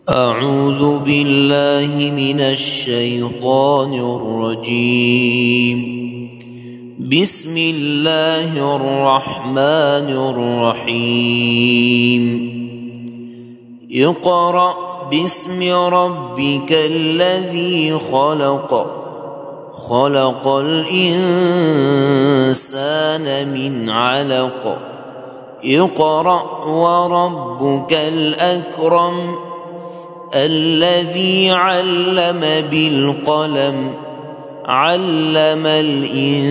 أعوذ بالله من الشيطان الرجيم. بسم الله الرحمن الرحيم. اقرأ باسم ربك الذي خلق، خلق الإنسان من علق. اقرأ وربك الأكرم الذي علم بالقلم، علم الإنسان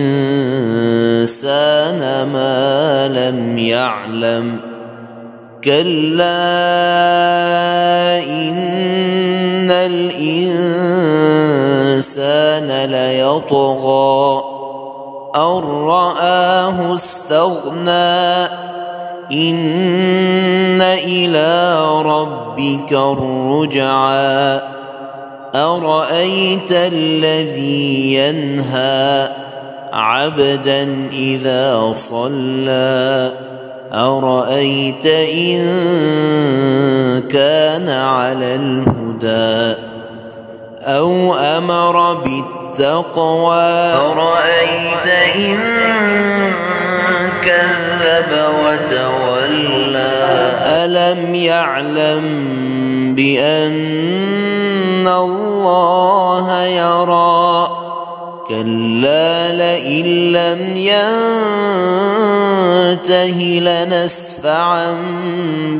ما لم يعلم. كلا إن الإنسان ليطغى أن رآه استغنى. إن إلى ربك الرجعى. أرأيت الذي ينهى عبدا إذا صلى، أرأيت إن كان على الهدى أو أمر بالتقوى، أرأيت إن كذب وتولى. ألم يعلم بأن الله يرى؟ كلا لئن لم ينته لنسفعا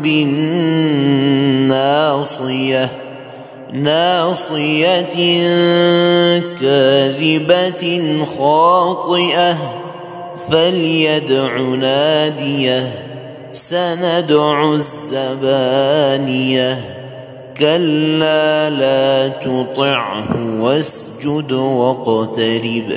بالناصية، ناصية كاذبة خاطئة. فليدع ناديه سندع الزبانية. كلا لا تطعه واسجد واقترب.